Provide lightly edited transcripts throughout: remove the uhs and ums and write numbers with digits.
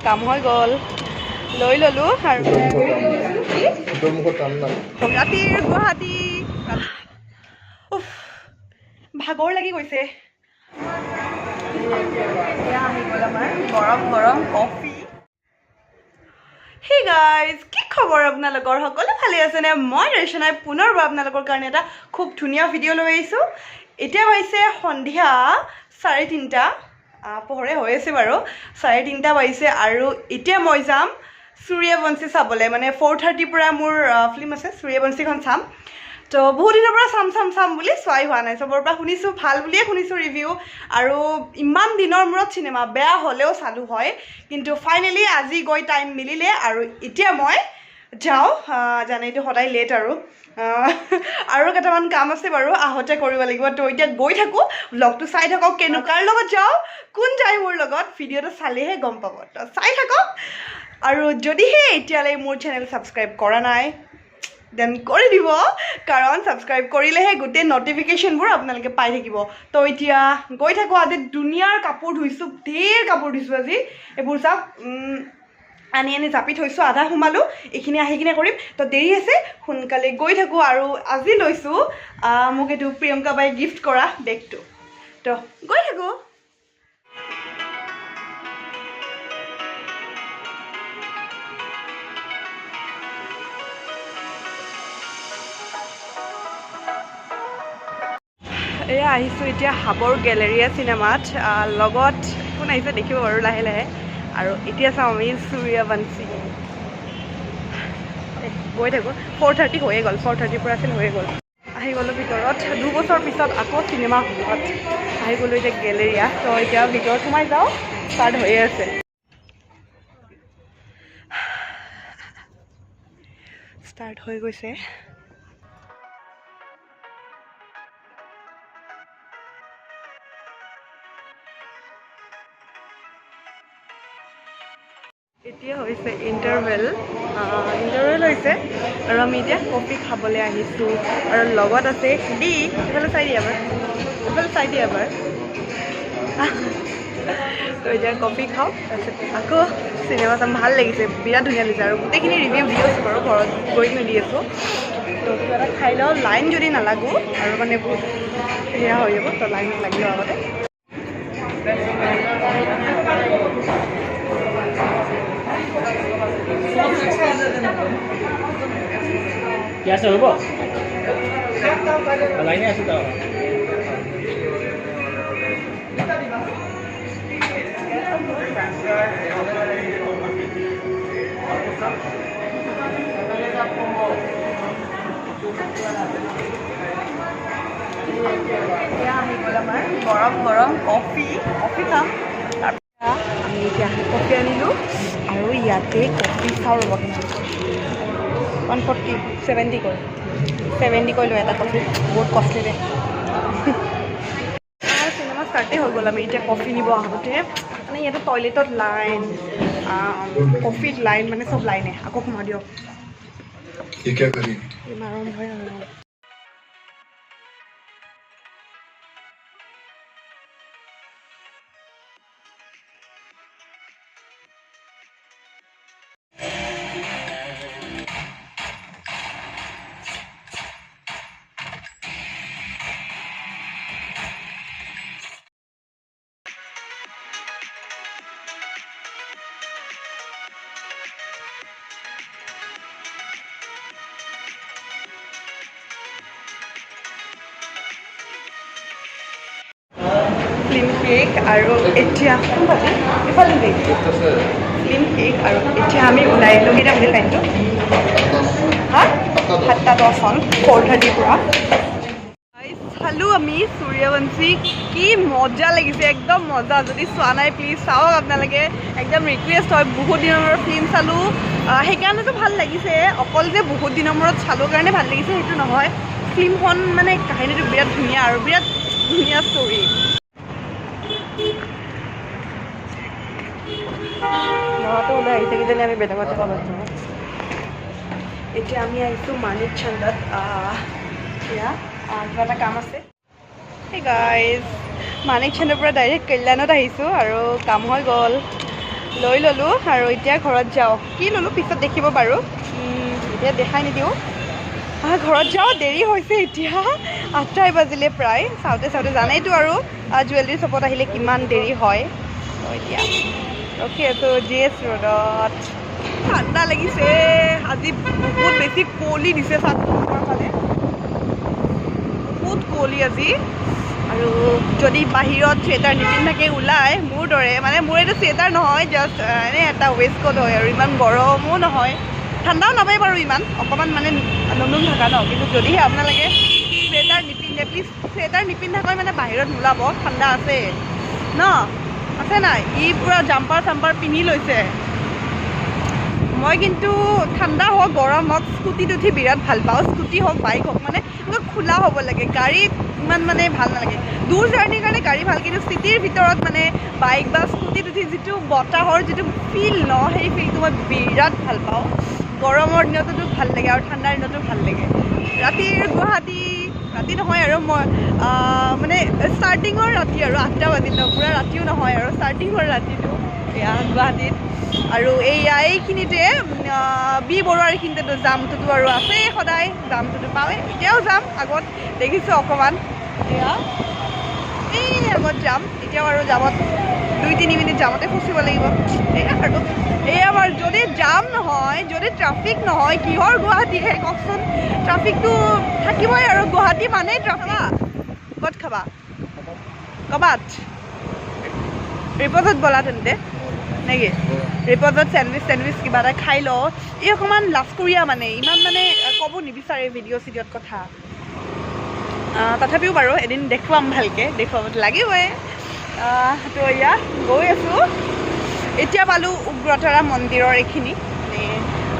কাম হৈ গ'ল লৈ ল'লোঁ আৰু ৰাতিৰ গুৱাহাটী ভাগৰ লাগি গৈছে এয়া আহি গ'ল আমাৰ গৰম গৰম কফি হে গাইজ কি খবৰ আপোনালোকৰ সকলো ভালে আছেনে মই দৰ্শনাই পুনৰবাৰ আপোনালোকৰ কাৰণে এটা খুব ধুনীয়া ভিডিঅ' লৈ আহিছোঁ এতিয়া হৈছে সন্ধিয়া 3:30 পোহৰে হৈ আছে বাৰু 3:30 বাজিছে আৰু এতিয়া মই যাম সূৰ্যবংশী চাবলৈ মানে 4:30 পৰা মোৰ ফিল্ম আছে সূৰ্যবংশীখন চাম তো বহুত দিনৰ পৰা চাম বুলি চোৱাই হোৱা নাই চবৰ পৰা শুনিছোঁ ভাল বুলিয়ে শুনিছোঁ ৰিভিউ আৰু ইমান দিনৰ মূৰত চিনেমা বেয়া হ'লেও চালোঁ হয় কিন্তু ফাইনেলি আজি গৈ টাইম মিলিলে আৰু এতিয়া মই যাওঁ জানেইটো সদায় লেট আৰু কেইটামান কাম আছে বাৰু আহোঁতে কৰিব লাগিব তো এতিয়া গৈ থাকোঁ ব্লগটো চাই থাকক কেনেকুৱাৰ লগত যাওঁ কোন যায় মোৰ লগত ভিডিঅ'টো চালেহে গম পাব তো চাই থাকক আৰু যদিহে এতিয়ালৈ মোৰ চেনেল ছাবস্ক্ৰাইব কৰা নাই দেন কৰি দিব কাৰণ ছাবস্ক্ৰাইব কৰিলেহে গোটেই নটিফিকেশ্যনবোৰ আপোনালোকে পাই থাকিব তো এতিয়া গৈ থাকোঁ আজি দুনিয়াৰ কাপোৰ ধুইছোঁ ঢেৰ কাপোৰ ধুইছোঁ আজি এইবোৰ চাওক আনি জাপি থৈছোঁ আধা সোমালোঁ এইখিনি আহি কিনে কৰিম তো দেৰি আছে সোনকালে গৈ থাকোঁ আৰু আজি লৈছোঁ মোক এইটো প্ৰিয়ংকা বাই গিফ্ট কৰা বেগটো তো গৈ থাকোঁ এয়া আহিছোঁ এতিয়া হাবৰ গেলেৰিয়া চিনেমাত লগত কোন আহিছে দেখিব বাৰু লাহে লাহে আৰু এতিয়া চাওঁ আমি সূৰ্যবংশী গৈ থাকোঁ 4:30 হৈয়ে গ'ল 4:30 পৰা আছিল হৈয়ে গ'ল আহি গ'লোঁ ভিতৰত 2 বছৰ পিছত আকৌ চিনেমা হলত আহি গ'লোঁ এতিয়া গেলেৰিয়া তো এতিয়া ভিতৰত সোমাই যাওঁ ষ্টাৰ্ট হৈয়ে আছে ষ্টাৰ্ট হৈ গৈছে এতিয়া হৈছে ইণ্টাৰভেল হৈছে আৰু আমি এতিয়া কফি খাবলৈ আহিছোঁ আৰু লগত আছে এইফালে চাই দিয়া এবাৰ তো এতিয়া কফি খাওঁ তাৰপিছত আকৌ চিনেমা চাম ভাল লাগিছে বিৰাট ধুনীয়া লাগিছে আৰু গোটেইখিনি ৰিভিউ দি আছোঁ বাৰু ঘৰত গৈ কিনে দি আছোঁ তো কিবা এটা খাই লওঁ লাইন যদি নালাগো আৰু মানে বহুত সেয়া হৈ যাব তো লাইন লাগিব আগতে क्या से होबो लाइने আছে তো এতিয়া আহি গ'ল আমাৰ গৰম গৰম কফি খাম আমি এতিয়া কফি আনিলোঁ আৰু ইয়াতে কফি খাওঁ ৰ'ব 140 70 কৰিলোঁ এটা কফি বহুত কষ্টলি দে চিনেমা ষ্টাৰ্টেই হৈ গ'ল আমি এতিয়া কফি নিব আহোঁতে মানে ইয়াতে টয়লেটত লাইন কফিত লাইন মানে চব লাইনে আকৌ সোমাই দিয়ক আৰম্ভ হয় আৰু ফিল্ম কেক আৰু এতিয়া ইফালে ফিল্ম কেক আৰু এতিয়া আমি ওলাই আহিলোঁ কেইটা বাজিল টাইমটো 7:10 4:30 পৰা চালোঁ আমি সূৰ্যবংশী কি মজা লাগিছে একদম মজা যদি চোৱা নাই প্লিজ চাওক আপোনালোকে একদম ৰিকুৱেষ্ট হয় বহুত দিনৰ মূৰত ফিল্ম চালোঁ সেইকাৰণেতো ভাল লাগিছে অকল যে বহুত দিনৰ মূৰত চালোঁ কাৰণে ভাল লাগিছে সেইটো নহয় ফিল্মখন মানে কাহিনীটো বিৰাট ধুনীয়া আৰু বিৰাট ধুনীয়া ষ্টৰি ল'ৰাটো ওলাই আহিছে কিজানি আমি বেলেগতে পাব এতিয়া আমি আহিছোঁ মানিক চন্দত এতিয়া কিবা এটা কাম আছে Hey guys, Manik Chandra pura direct Kalyanot ahisu aru kam hoi gol লৈ ল'লোঁ আৰু এতিয়া ঘৰত যাওঁ কি ল'লোঁ পিছত দেখিব বাৰু এতিয়া দেখাই নিদিওঁ ঘৰত যাওঁ দেৰি হৈছে এতিয়া 8টাই বাজিলে প্ৰায় চাওঁতে চাওঁতে জানেইতো আৰু জুৱেলাৰী শ্বপত আহিলে কিমান দেৰি হয় এতিয়া ৰখি আছোঁ GS ৰোডত ঠাণ্ডা লাগিছে আজি বহুত বেছি কুঁৱলী দিছে চানপুৰৰ ফালে বহুত কুঁৱলী আজি আৰু যদি বাহিৰত চুৱেটাৰ নিপিন্ধাকৈ ওলায় মোৰ দৰে মানে মোৰ এইটো চুৱেটাৰ নহয় জাষ্ট এনেই এটা ৱেষ্ট কোট হয় আৰু ইমান গৰমো নহয় ঠাণ্ডাও নাপায় বাৰু ইমান অকণমান মানে নতুন থকা ন কিন্তু যদিহে আপোনালোকে চুৱেটাৰ নিপিন্ধে প্লিজ চুৱেটাৰ নিপিন্ধাকৈ মানে বাহিৰত নোলাব ঠাণ্ডা আছে ন আছে নাই ই পূৰা জাম্পাৰ চাম্পাৰ পিন্ধি লৈছে মই কিন্তু ঠাণ্ডা হওক গৰম হওক স্কুটিত উঠি বিৰাট ভাল পাওঁ স্কুটি হওক বাইক হওক মানে এনেকুৱা খোলা হ'ব লাগে গাড়ীত ইমান মানে ভাল নালাগে দূৰ জাৰ্ণিৰ কাৰণে গাড়ী ভাল কিন্তু চিটিৰ ভিতৰত মানে বাইক বা স্কুটিত উঠি যিটো বতাহৰ যিটো ফিল ন সেই ফিলটো মই বিৰাট ভাল পাওঁ গৰমৰ দিনতো ভাল লাগে আৰু ঠাণ্ডাৰ দিনতো ভাল লাগে ৰাতিৰ গুৱাহাটী ৰাতি নহয় আৰু মই মানে ষ্টাৰ্টিঙৰ ৰাতি আৰু 8টা বাজিল ন পূৰা ৰাতিও নহয় আৰু ষ্টাৰ্টিঙৰ ৰাতিটো এয়া গুৱাহাটীত আৰু এইখিনিতে বি বৰুৱাৰ এইখিনিতেতো জামটোতো আৰু আছেই সদায় জামটোতো পাওঁৱেই এতিয়াও যাম আগত দেখিছোঁ অকণমান এয়া এই আগত যাম এতিয়াও আৰু জামত 2-3 মিনিট জামতে ফচিব লাগিব এয়া আৰু এয়া বাৰু যদি জাম নহয় যদি ট্ৰাফিক নহয় কিহৰ গুৱাহাটীহে কওকচোন ট্ৰাফিকটো থাকিবই আৰু গুৱাহাটী মানেই ট্ৰাফিক ক'ত খাবা ক'বাত ৰিপৰ্টত ব'লা তেন্তে নেকি ৰিপৰ্টত চেণ্ডউইচ কিবা এটা খাই লওঁ এই অকণমান লাজকৰীয়া মানে ইমান মানে ক'ব নিবিচাৰে ভিডিঅ' চিডিঅ'ত কথা তথাপিও বাৰু এদিন দেখুৱাম ভালকৈ দেখুৱাবতো লাগিবই তো এয়া গৈ আছোঁ এতিয়া পালোঁ উগ্ৰতাৰা মন্দিৰৰ এইখিনি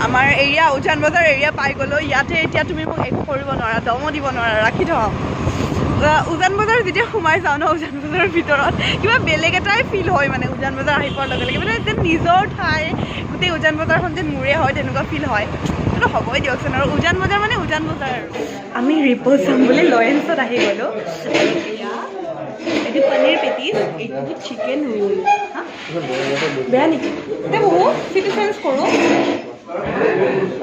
আমাৰ এৰিয়া উজান বজাৰ এৰিয়া পাই গ'লোঁ ইয়াতে এতিয়া তুমি মোক একো কৰিব নোৱাৰা দমো দিব নোৱাৰা ৰাখি থওঁ উজান বজাৰ যেতিয়া সোমাই যাওঁ ন উজান বজাৰৰ ভিতৰত কিবা বেলেগ এটাই ফিল হয় মানে উজান বজাৰ আহি পোৱাৰ লগে লগে মানে যেন নিজৰ ঠাই গোটেই উজান বজাৰখন যেন মোৰে হয় তেনেকুৱা ফিল হয় কিন্তু হ'বই দিয়কচোন আৰু উজান বজাৰ মানে উজান বজাৰ আৰু আমি ৰিপ'জ যাম বুলি লয়েন্সত আহি গ'লোঁ এইটো পনীৰ পেটিছ এইটো চিকেন ৰোল হা বেয়া নেকি এতিয়া বহুত চিটি চেঞ্জ কৰোঁ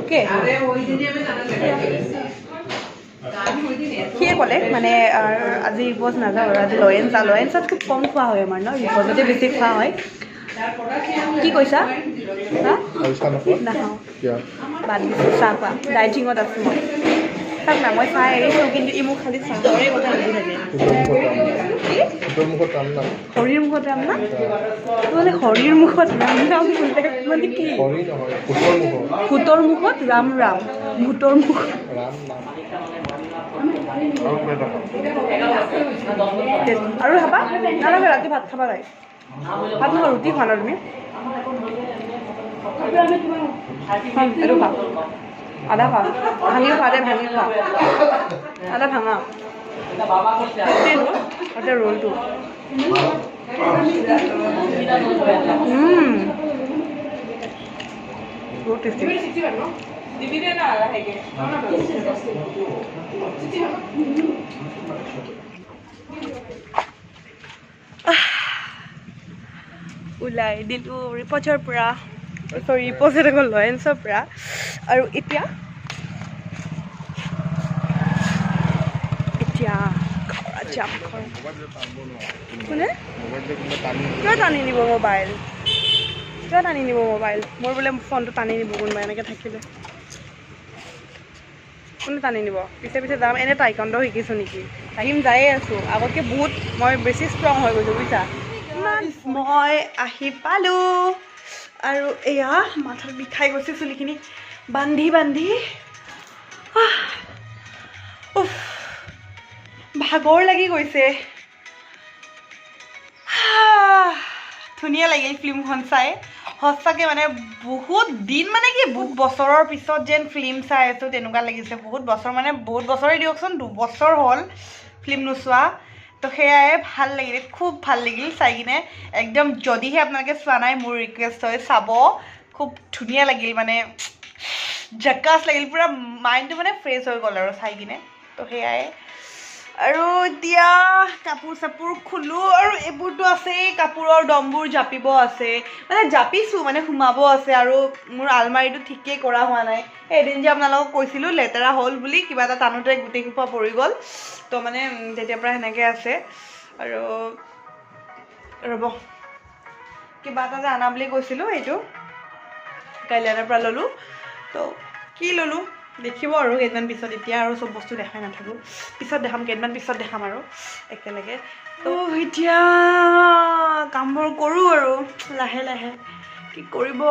অ'কে সিয়ে ক'লে মানে আজি ৰিপ'জ নাযাওঁ আৰু আজি লয়েন্সত খুব কম খোৱা হয় আমাৰ ন ৰিপ'জতে বেছি খোৱা হয় কি কৈছা হা নাখাওঁ বাদ দিছোঁ চাহ খোৱা ডাইটিঙত আছোঁ মই চাওক না মই চাহ এৰিছোঁ কিন্তু ই মোক খালি চাহৰে কথা লাগি থাকে হৰিৰ মুখত ৰাম না মানে হৰিৰ মুখত ৰাম ৰাম বোলে মানে কি ভূতৰ মুখত ৰাম ৰাম ভূতৰ মুখত আৰু খাবা নালাগে ৰাতি ভাত খাবা নাই ভাত নহয় ৰুটি খোৱা না তুমি এইটো খা আদা খা ভাঙিও খোৱা দে ভাঙি খোৱা আদা ভাঙা এতিয়া ৰোলটো বহুত টেষ্টি ওলাই দিলোঁ ৰিপ'জৰ পৰা ৰিপ'জত আকৌ লয়েন্সৰ পৰা আৰু এতিয়া যাম কোনে কিয় টানি নিব মোবাইল মোৰ বোলে ফোনটো টানি নিব কোনোবা এনেকৈ থাকিলে কোনে টানি নিব পিছে পিছে যাম এনে টাইকণ্ড শিকিছোঁ নেকি টাইম যায়ে আছোঁ আগতকৈ বহুত মই বেছি ষ্ট্ৰং হৈ গৈছোঁ বুজিছা মই আহি পালোঁ আৰু এয়া মাথাত বিষাই গৈছে চুলিখিনি বান্ধি ভাগৰ লাগি গৈছে ধুনীয়া লাগিল ফিল্মখন চাই সঁচাকৈ মানে বহুত দিন মানে কি বহুত বছৰৰ পিছত যেন ফিল্ম চাই আছোঁ তেনেকুৱা লাগিছে বহুত বছৰ মানে বহুত বছৰেই দিয়কচোন 2 বছৰ হ'ল ফিল্ম নোচোৱা তো সেয়াই ভাল লাগিলে খুব ভাল লাগিল চাই কিনে একদম যদিহে আপোনালোকে চোৱা নাই মোৰ ৰিকুৱেষ্ট হয় চাব খুব ধুনীয়া লাগিল মানে জাকাছ লাগিল পূৰা মাইণ্ডটো মানে ফ্ৰেছ হৈ গ'ল আৰু চাই কিনে তো সেয়াই আৰু এতিয়া কাপোৰ চাপোৰ খুলোঁ আৰু এইবোৰতো আছেই কাপোৰৰ দমবোৰ জাপিব আছে মানে জাপিছোঁ মানে সোমাব আছে আৰু মোৰ আলমাৰীটো ঠিকেই কৰা হোৱা নাই এদিন যে আপোনালোকক কৈছিলোঁ লেতেৰা হ'ল বুলি কিবা এটা টানোতে গোটেই সোপা পৰি গ'ল তো মানে তেতিয়াৰ পৰা সেনেকৈ আছে আৰু ৰ'ব কিবা এটা যে আনা বুলি কৈছিলোঁ এইটো কাইলৈ পৰা ল'লোঁ তো কি ল'লোঁ দেখিব আৰু কেইদিনমান পিছত এতিয়া আৰু চব বস্তু দেখাই নাথাকোঁ পিছত দেখাম কেইদিনমান পিছত দেখাম আৰু একেলগে তো এতিয়া কামবোৰ কৰোঁ আৰু লাহে লাহে কি কৰিব